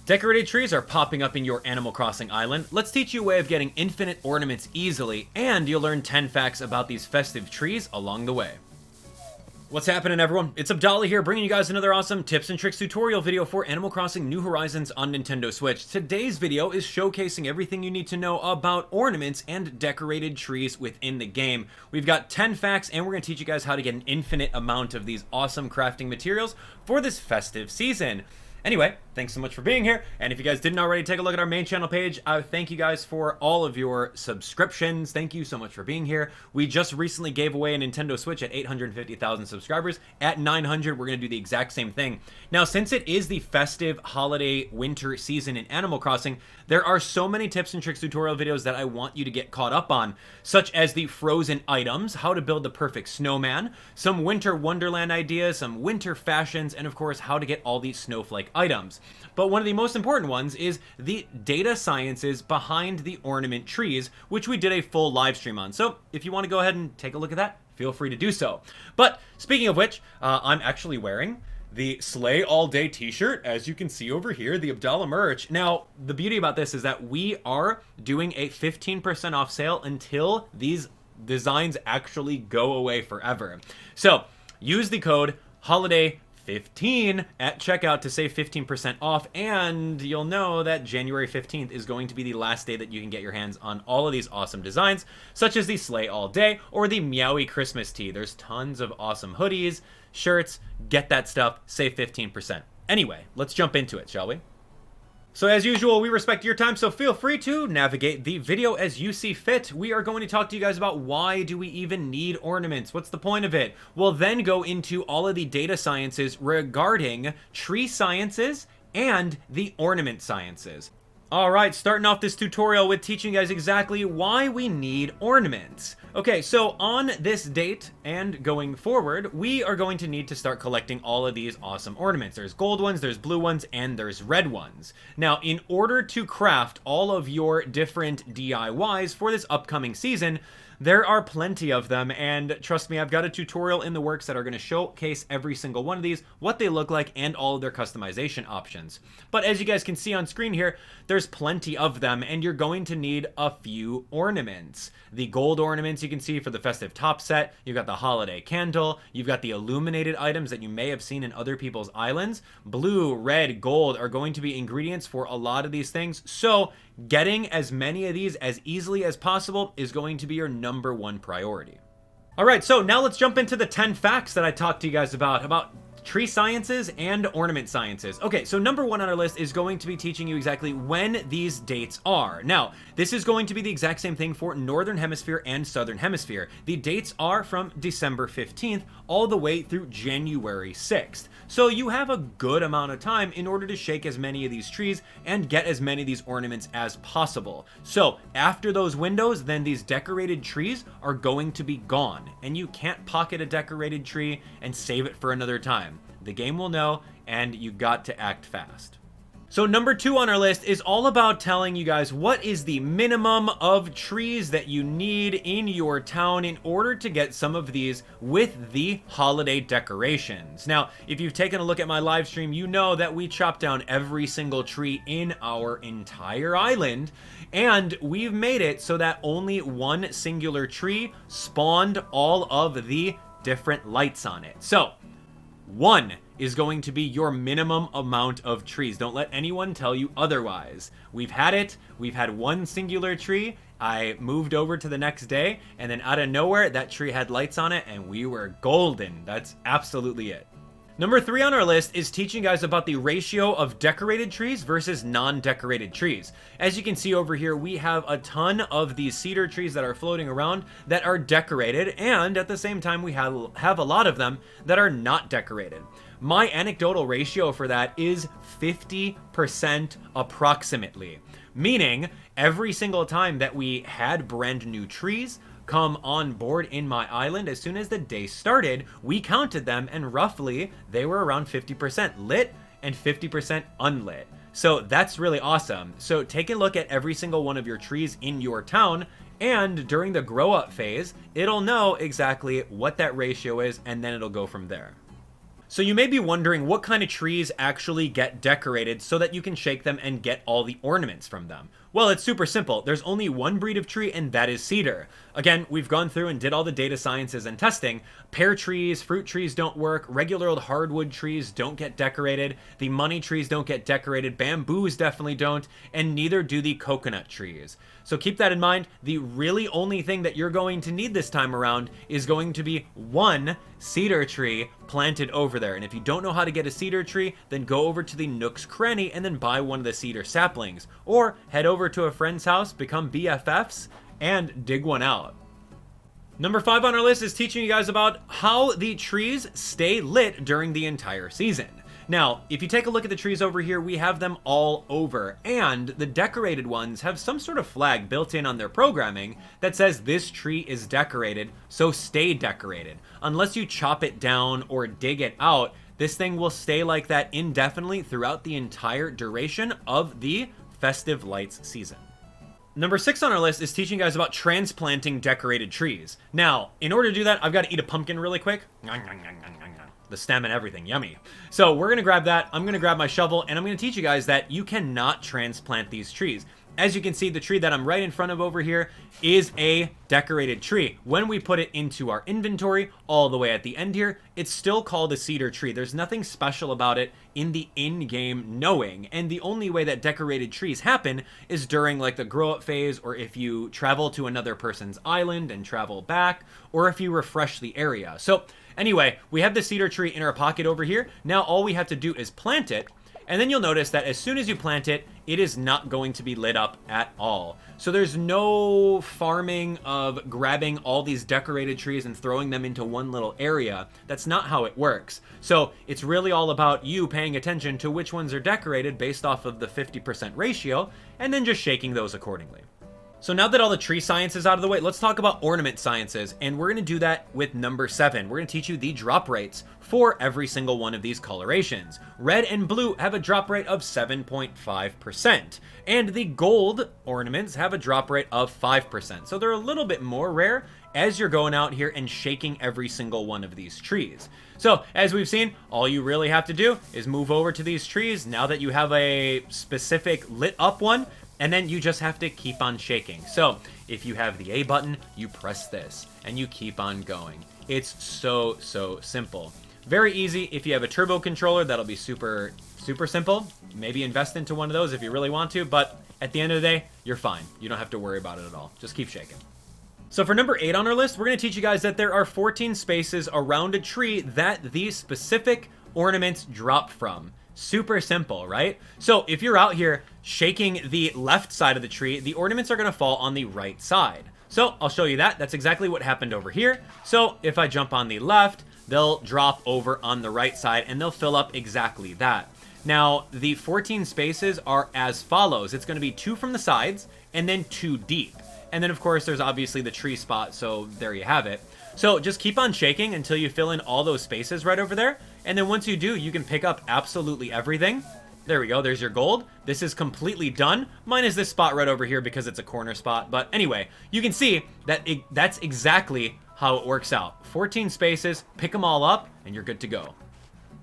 Decorated trees are popping up in your Animal Crossing island. Let's teach you a way of getting infinite ornaments easily, and you'll learn 10 facts about these festive trees along the way. What's happening, everyone? It's Abdallah here, bringing you guys another awesome tips and tricks tutorial video for Animal Crossing New Horizons on Nintendo Switch. Today's video is showcasing everything you need to know about ornaments and decorated trees within the game. We've got 10 facts, and we're going to teach you guys how to get an infinite amount of these awesome crafting materials for this festive season. Anyway, thanks so much for being here, and if you guys didn't already take a look at our main channel page, I thank you guys for all of your subscriptions. Thank you so much for being here. We just recently gave away a Nintendo Switch at 850,000 subscribers. At 900, we're going to do the exact same thing. Now, since it is the festive holiday winter season in Animal Crossing, there are so many tips and tricks tutorial videos that I want you to get caught up on, such as the frozen items, how to build the perfect snowman, some winter wonderland ideas, some winter fashions, and of course, how to get all these snowflake items. But one of the most important ones is the data sciences behind the ornament trees, which we did a full live stream on. So if you want to go ahead and take a look at that, feel free to do so. But speaking of which, I'm actually wearing the Slay All Day t-shirt, as you can see over here, the Abdallah merch. Now, the beauty about this is that we are doing a 15% off sale until these designs actually go away forever. So use the code HOLIDAY15 at checkout to save 15% off, and you'll know that January 15th is going to be the last day that you can get your hands on all of these awesome designs, such as the Slay All Day or the Meowie Christmas tee. There's tons of awesome hoodies, shirts. Get that stuff, save 15%. Anyway, let's jump into it, shall we? So as usual, we respect your time, so feel free to navigate the video as you see fit. We are going to talk to you guys about why do we even need ornaments? What's the point of it? We'll then go into all of the data sciences regarding tree sciences and the ornament sciences. Alright, starting off this tutorial with teaching you guys exactly why we need ornaments. Okay, so on this date and going forward, we are going to need to start collecting all of these awesome ornaments. There's gold ones, there's blue ones, and there's red ones. Now, in order to craft all of your different DIYs for this upcoming season, there are plenty of them, and trust me, I've got a tutorial in the works that are going to showcase every single one of these, what they look like, and all of their customization options. But as you guys can see on screen here, there's plenty of them, and you're going to need a few ornaments. The gold ornaments you can see for the festive top set, you've got the holiday candle, you've got the illuminated items that you may have seen in other people's islands. Blue, red, gold are going to be ingredients for a lot of these things, so getting as many of these as easily as possible is going to be your number one priority. Alright, so now let's jump into the 10 facts that I talked to you guys about tree sciences and ornament sciences. Okay, so number one on our list is going to be teaching you exactly when these dates are. Now, this is going to be the exact same thing for Northern Hemisphere and Southern Hemisphere. The dates are from December 15th all the way through January 6th. So you have a good amount of time in order to shake as many of these trees and get as many of these ornaments as possible. So after those windows, then these decorated trees are going to be gone, and you can't pocket a decorated tree and save it for another time. The game will know, and you got to act fast. So number two on our list is all about telling you guys what is the minimum of trees that you need in your town in order to get some of these with the holiday decorations. Now, if you've taken a look at my live stream, you know that we chopped down every single tree in our entire island, and we've made it so that only one singular tree spawned all of the different lights on it. So one is going to be your minimum amount of trees. Don't let anyone tell you otherwise. We've had it. We've had one singular tree. I moved over to the next day, and then out of nowhere, that tree had lights on it, and we were golden. That's absolutely it. Number three on our list is teaching you guys about the ratio of decorated trees versus non-decorated trees. As you can see over here, we have a ton of these cedar trees that are floating around that are decorated, and at the same time, we have a lot of them that are not decorated. My anecdotal ratio for that is 50% approximately, meaning every single time that we had brand new trees come on board in my island, as soon as the day started, we counted them, and roughly they were around 50% lit and 50% unlit. So that's really awesome. So take a look at every single one of your trees in your town, and during the grow up phase, it'll know exactly what that ratio is, and then it'll go from there. So you may be wondering what kind of trees actually get decorated so that you can shake them and get all the ornaments from them. Well, it's super simple. There's only one breed of tree, and that is cedar. Again, we've gone through and did all the data sciences and testing. Pear trees, fruit trees don't work. Regular old hardwood trees don't get decorated. The money trees don't get decorated. Bamboos definitely don't. And neither do the coconut trees. So keep that in mind. The really only thing that you're going to need this time around is going to be one cedar tree planted over there. And if you don't know how to get a cedar tree, then go over to the Nook's Cranny and then buy one of the cedar saplings. Or head over to a friend's house, become BFFs, and dig one out. Number 5 on our list is teaching you guys about how the trees stay lit during the entire season. Now, if you take a look at the trees over here, we have them all over, and the decorated ones have some sort of flag built in on their programming that says this tree is decorated, so stay decorated. Unless you chop it down or dig it out, this thing will stay like that indefinitely throughout the entire duration of the festive lights season. Number 6 on our list is teaching you guys about transplanting decorated trees. Now, in order to do that, I've got to eat a pumpkin really quick. The stem and everything, yummy. So we're gonna grab that, I'm gonna grab my shovel, and I'm gonna teach you guys that you cannot transplant these trees. As you can see, the tree that I'm right in front of over here is a decorated tree. When we put it into our inventory, all the way at the end here, it's still called a cedar tree. There's nothing special about it in the in-game knowing, and the only way that decorated trees happen is during like the grow-up phase, or if you travel to another person's island and travel back, or if you refresh the area. So anyway, we have the cedar tree in our pocket over here. Now all we have to do is plant it, and then you'll notice that as soon as you plant it, it is not going to be lit up at all. So there's no farming of grabbing all these decorated trees and throwing them into one little area. That's not how it works. So it's really all about you paying attention to which ones are decorated based off of the 50% ratio, and then just shaking those accordingly. So now that all the tree science is out of the way, let's talk about ornament sciences, and we're going to do that with number 7. We're going to teach you the drop rates for every single one of these colorations. Red and blue have a drop rate of 7.5%, and the gold ornaments have a drop rate of 5%. So they're a little bit more rare as you're going out here and shaking every single one of these trees. So as we've seen, all you really have to do is move over to these trees now that you have a specific lit up one, and then you just have to keep on shaking. So if you have the A button, you press this and you keep on going. It's so simple. Very easy. If you have a turbo controller, that'll be super simple. Maybe invest into one of those if you really want to, but at the end of the day, you're fine. You don't have to worry about it at all. Just keep shaking. So for number 8 on our list, we're going to teach you guys that there are 14 spaces around a tree that these specific ornaments drop from. Super simple, right? So if you're out here shaking the left side of the tree, the ornaments are going to fall on the right side. So I'll show you that. That's exactly what happened over here. So if I jump on the left, they'll drop over on the right side and they'll fill up exactly that. Now, the 14 spaces are as follows. It's going to be 2 from the sides and then 2 deep. And then, of course, there's obviously the tree spot, so there you have it. So just keep on shaking until you fill in all those spaces right over there. And then once you do, you can pick up absolutely everything. There we go. There's your gold. This is completely done. Minus this spot right over here because it's a corner spot. But anyway, you can see that that's exactly how it works out. 14 spaces, pick them all up, and you're good to go.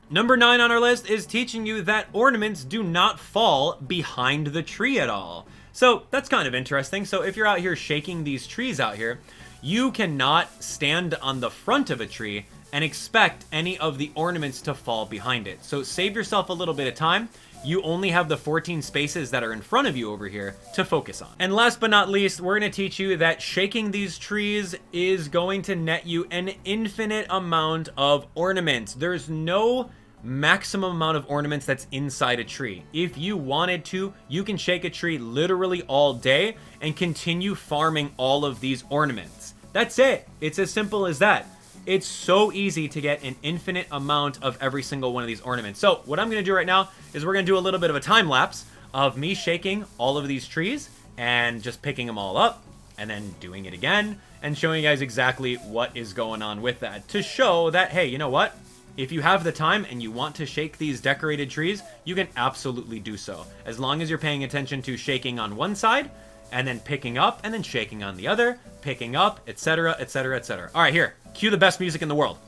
Number 9 on our list is teaching you that ornaments do not fall behind the tree at all. So that's kind of interesting. So if you're out here shaking these trees out here, you cannot stand on the front of a tree and expect any of the ornaments to fall behind it. So save yourself a little bit of time. You only have the 14 spaces that are in front of you over here to focus on. And last but not least, we're going to teach you that shaking these trees is going to net you an infinite amount of ornaments. There's no maximum amount of ornaments that's inside a tree. If you wanted to, you can shake a tree literally all day and continue farming all of these ornaments. That's it. It's as simple as that. It's so easy to get an infinite amount of every single one of these ornaments. So what I'm going to do right now is we're going to do a little bit of a time lapse of me shaking all of these trees and just picking them all up and then doing it again and showing you guys exactly what is going on with that to show that, hey, you know what? If you have the time and you want to shake these decorated trees, you can absolutely do so. As long as you're paying attention to shaking on one side and then picking up and then shaking on the other, picking up, etc., etc., etc. All right, here, cue the best music in the world.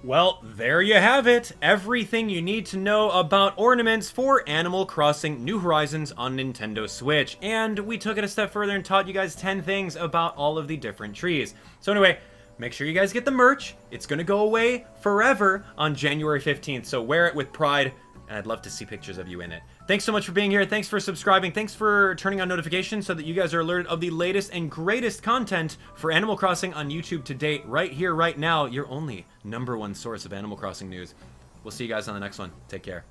Well, there you have it. Everything you need to know about ornaments for Animal Crossing New Horizons on Nintendo Switch. And we took it a step further and taught you guys 10 things about all of the different trees. So anyway, make sure you guys get the merch. It's gonna go away forever on January 15th, so wear it with pride, and I'd love to see pictures of you in it. Thanks so much for being here. Thanks for subscribing. Thanks for turning on notifications so that you guys are alerted of the latest and greatest content for Animal Crossing on YouTube to date. Right here, right now, your only #1 source of Animal Crossing news. We'll see you guys on the next one. Take care.